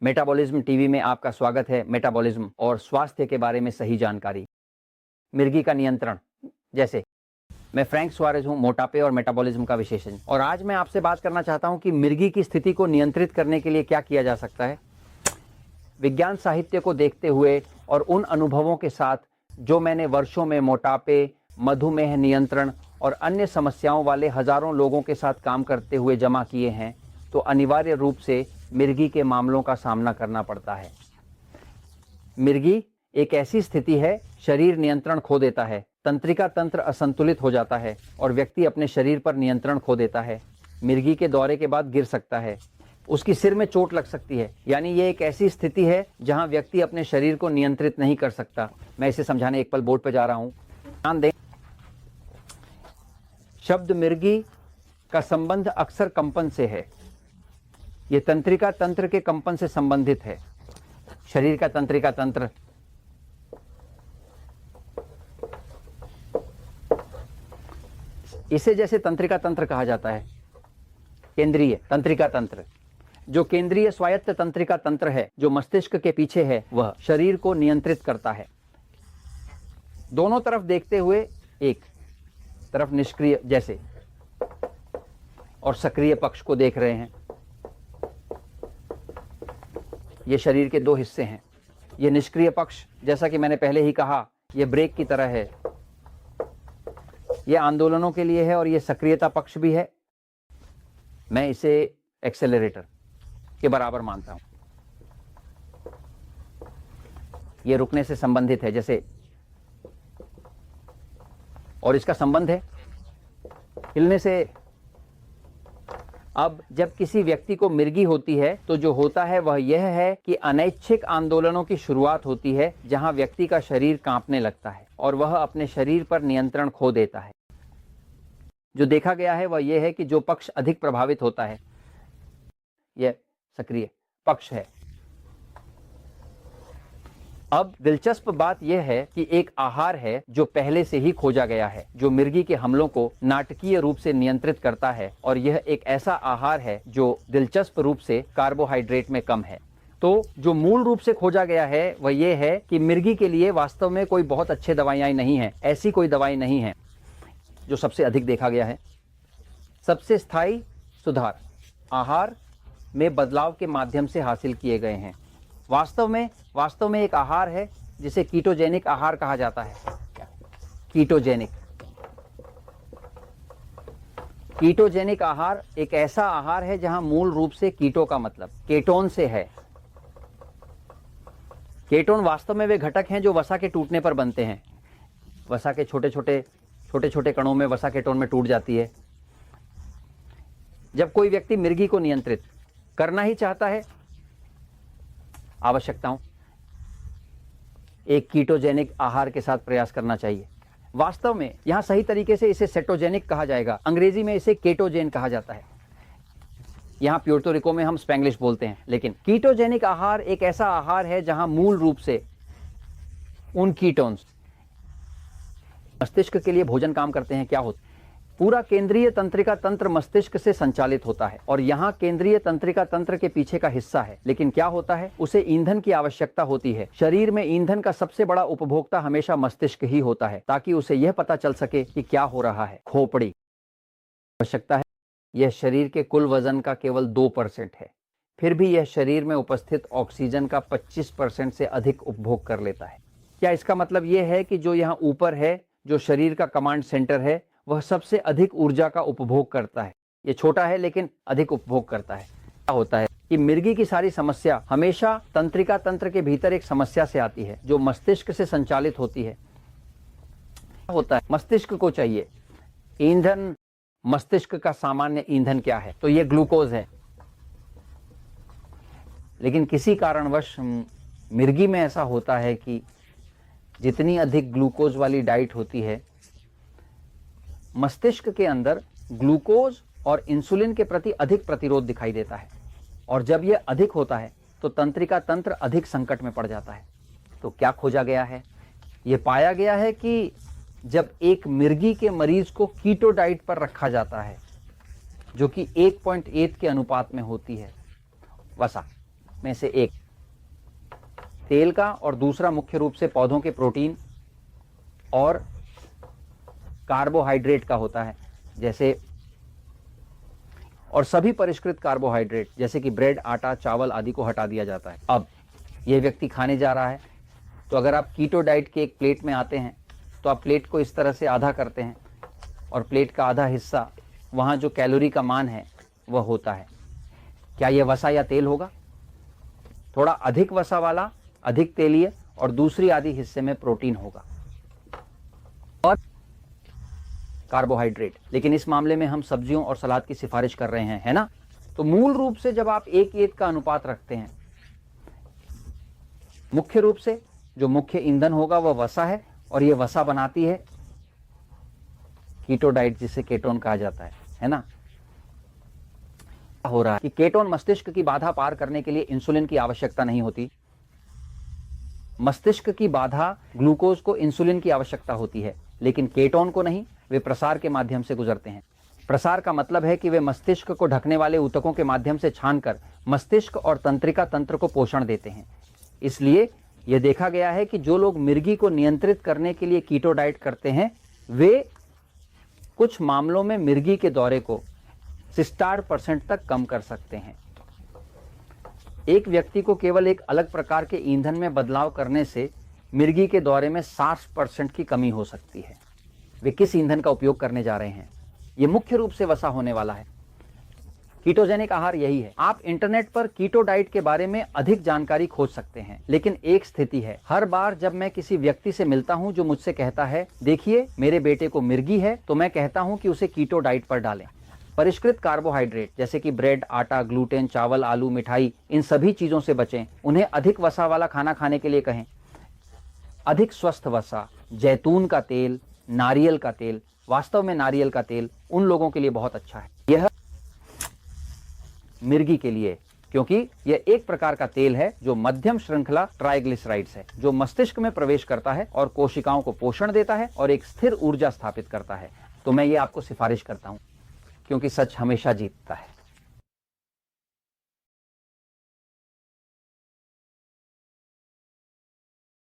Metabolism TV में आपका स्वागत है। मेटाबॉलिज्म और स्वास्थ्य के बारे में सही जानकारी। मिर्गी का नियंत्रण। जैसे मैं फ्रैंक सुआरेज हूं, मोटापे और मेटाबॉलिज्म का विशेषज्ञ, और आज मैं आपसे बात करना चाहता हूं कि मिर्गी की स्थिति को नियंत्रित करने के लिए क्या किया जा सकता है। विज्ञान साहित्य को देखते हुए और उन अनुभवों के साथ जो मैंने वर्षों में मोटापे, मधुमेह नियंत्रण और अन्य समस्याओं वाले हजारों लोगों के साथ काम करते हुए जमा किए हैं, तो अनिवार्य रूप से मिर्गी के मामलों का सामना करना पड़ता है। मिर्गी एक ऐसी स्थिति है, शरीर नियंत्रण खो देता है, तंत्रिका तंत्र असंतुलित हो जाता है और व्यक्ति अपने शरीर पर नियंत्रण खो देता है। मिर्गी के दौरे के बाद गिर सकता है, उसकी सिर में चोट लग सकती है। यानी ये एक ऐसी स्थिति है जहां व्यक्ति अपने शरीर को नियंत्रित नहीं कर सकता। मैं इसे समझाने एक पल बोर्ड पर जा रहा हूं, ध्यान दें। शब्द मिर्गी का संबंध अक्सर कंपन से है। ये तंत्रिका तंत्र के कंपन से संबंधित है। शरीर का तंत्रिका तंत्र इसे जैसे तंत्रिका तंत्र कहा जाता है, केंद्रीय तंत्रिका तंत्र। जो केंद्रीय स्वायत्त तंत्रिका तंत्र है, जो मस्तिष्क के पीछे है, वह शरीर को नियंत्रित करता है। दोनों तरफ देखते हुए, एक तरफ निष्क्रिय जैसे और सक्रिय पक्ष को देख रहे हैं। ये शरीर के दो हिस्से हैं। ये निष्क्रिय पक्ष, जैसा कि मैंने पहले ही कहा, ये ब्रेक की तरह है। ये आंदोलनों के लिए है और ये सक्रियता पक्ष भी है। मैं इसे एक्सेलरेटर के बराबर मानता हूं। ये रुकने से संबंधित है जैसे, और इसका संबंध है हिलने से। अब जब किसी व्यक्ति को मिर्गी होती है तो जो होता है वह यह है कि अनैच्छिक आंदोलनों की शुरुआत होती है, जहां व्यक्ति का शरीर कांपने लगता है और वह अपने शरीर पर नियंत्रण खो देता है। जो देखा गया है वह यह है कि जो पक्ष अधिक प्रभावित होता है, यह सक्रिय पक्ष है। अब दिलचस्प बात यह है कि एक आहार है जो पहले से ही खोजा गया है, जो मिर्गी के हमलों को नाटकीय रूप से नियंत्रित करता है, और यह एक ऐसा आहार है जो दिलचस्प रूप से कार्बोहाइड्रेट में कम है। तो जो मूल रूप से खोजा गया है वह यह है कि मिर्गी के लिए वास्तव में कोई बहुत अच्छे दवाइयां नहीं है। ऐसी कोई दवाई नहीं है। जो सबसे अधिक देखा गया है, सबसे स्थायी सुधार आहार में बदलाव के माध्यम से हासिल किए गए हैं। वास्तव में एक आहार है जिसे कीटोजेनिक आहार कहा जाता है। कीटोजेनिक आहार एक ऐसा आहार है जहां मूल रूप से कीटो का मतलब केटोन से है। केटोन वास्तव में वे घटक हैं जो वसा के टूटने पर बनते हैं। वसा के छोटे छोटे कणों में वसा केटोन में टूट जाती है। जब कोई व्यक्ति मिर्गी को नियंत्रित करना ही चाहता है, आवश्यकताओं एक कीटोजेनिक आहार के साथ प्रयास करना चाहिए। वास्तव में यहां सही तरीके से इसे सेटोजेनिक कहा जाएगा, अंग्रेजी में इसे केटोजेन कहा जाता है। यहां प्यूर्तो रिको में हम स्पैंग्लिश बोलते हैं। लेकिन कीटोजेनिक आहार एक ऐसा आहार है जहां मूल रूप से उन कीटोन्स मस्तिष्क के लिए भोजन काम करते हैं। क्या होता है? पूरा केंद्रीय तंत्रिका तंत्र मस्तिष्क से संचालित होता है और यहाँ केंद्रीय तंत्रिका तंत्र के पीछे का हिस्सा है। लेकिन क्या होता है, उसे ईंधन की आवश्यकता होती है। शरीर में ईंधन का सबसे बड़ा उपभोक्ता हमेशा मस्तिष्क ही होता है, ताकि उसे यह पता चल सके कि क्या हो रहा है। खोपड़ी आवश्यकता है। यह शरीर के कुल वजन का केवल 2% है, फिर भी यह शरीर में उपस्थित ऑक्सीजन का 25% से अधिक उपभोग कर लेता है। क्या इसका मतलब यह है कि जो यहाँ ऊपर है, जो शरीर का कमांड सेंटर है, वह सबसे अधिक ऊर्जा का उपभोग करता है? ये छोटा है लेकिन अधिक उपभोग करता है। क्या होता है कि मिर्गी की सारी समस्या हमेशा तंत्रिका तंत्र के भीतर एक समस्या से आती है, जो मस्तिष्क से संचालित होती है। क्या होता है, मस्तिष्क को चाहिए ईंधन। मस्तिष्क का सामान्य ईंधन क्या है? तो ये ग्लूकोज है। लेकिन किसी कारणवश मिर्गी में ऐसा होता है कि जितनी अधिक ग्लूकोज वाली डाइट होती है, मस्तिष्क के अंदर ग्लूकोज और इंसुलिन के प्रति अधिक प्रतिरोध दिखाई देता है, और जब यह अधिक होता है तो तंत्रिका तंत्र अधिक संकट में पड़ जाता है। तो क्या खोजा गया है? यह पाया गया है कि जब एक मिर्गी के मरीज को कीटो डाइट पर रखा जाता है, जो कि 1.8 के अनुपात में होती है वसा, में से एक तेल का और दूसरा मुख्य रूप से पौधों के प्रोटीन और कार्बोहाइड्रेट का होता है, जैसे और सभी परिष्कृत कार्बोहाइड्रेट जैसे कि ब्रेड, आटा, चावल आदि को हटा दिया जाता है। अब यह व्यक्ति खाने जा रहा है, तो अगर आप कीटो डाइट के एक प्लेट में आते हैं तो आप प्लेट को इस तरह से आधा करते हैं और प्लेट का आधा हिस्सा वहाँ जो कैलोरी का मान है वह होता है। क्या यह वसा या तेल होगा? थोड़ा अधिक वसा वाला, अधिक तेलीय, और दूसरी आधी हिस्से में प्रोटीन होगा और कार्बोहाइड्रेट। लेकिन इस मामले में हम सब्जियों और सलाद की सिफारिश कर रहे हैं, है ना? तो मूल रूप से जब आप 1:1 का अनुपात रखते हैं, मुख्य रूप से जो मुख्य ईंधन होगा वह वसा है और यह वसा बनाती है कीटो डाइट, जिसे केटोन कहा जाता है ना? हो रहा है कि केटोन मस्तिष्क की बाधा पार करने के लिए इंसुलिन की आवश्यकता नहीं होती। मस्तिष्क की बाधा ग्लूकोज को इंसुलिन की आवश्यकता होती है, लेकिन केटोन को नहीं। वे प्रसार के माध्यम से गुजरते हैं। प्रसार का मतलब है कि वे मस्तिष्क को ढकने वाले ऊतकों के माध्यम से छानकर मस्तिष्क और तंत्रिका तंत्र को पोषण देते हैं। इसलिए यह देखा गया है कि जो लोग मिर्गी को नियंत्रित करने के लिए कीटो डाइट करते हैं, वे कुछ मामलों में मिर्गी के दौरे को 60% तक कम कर सकते हैं। एक व्यक्ति को केवल एक अलग प्रकार के ईंधन में बदलाव करने से मिर्गी के दौरे में 60% की कमी हो सकती है। वे किस ईंधन का उपयोग करने जा रहे हैं? यह मुख्य रूप से वसा होने वाला है। कीटोजेनिक आहार यही है। आप इंटरनेट पर कीटो डाइट के बारे में अधिक जानकारी खोज सकते हैं, लेकिन एक स्थिति है। हर बार जब मैं किसी व्यक्ति से मिलता हूं जो मुझसे कहता है, देखिए मेरे बेटे को मिर्गी है, तो मैं कहता हूं कि उसे कीटो डाइट पर डालें। परिष्कृत कार्बोहाइड्रेट जैसे कि ब्रेड, आटा, ग्लूटेन, चावल, आलू, मिठाई, इन सभी चीजों से बचें। उन्हें अधिक वसा वाला खाना खाने के लिए कहें। अधिक स्वस्थ वसा, जैतून का तेल, नारियल का तेल, वास्तव में नारियल का तेल उन लोगों के लिए बहुत अच्छा है। यह मिर्गी के लिए, क्योंकि यह एक प्रकार का तेल है जो मध्यम श्रृंखला ट्राइग्लिसराइड्स है, जो मस्तिष्क में प्रवेश करता है और कोशिकाओं को पोषण देता है और एक स्थिर ऊर्जा स्थापित करता है। तो मैं ये आपको सिफारिश करता हूं, क्योंकि सच हमेशा जीतता है।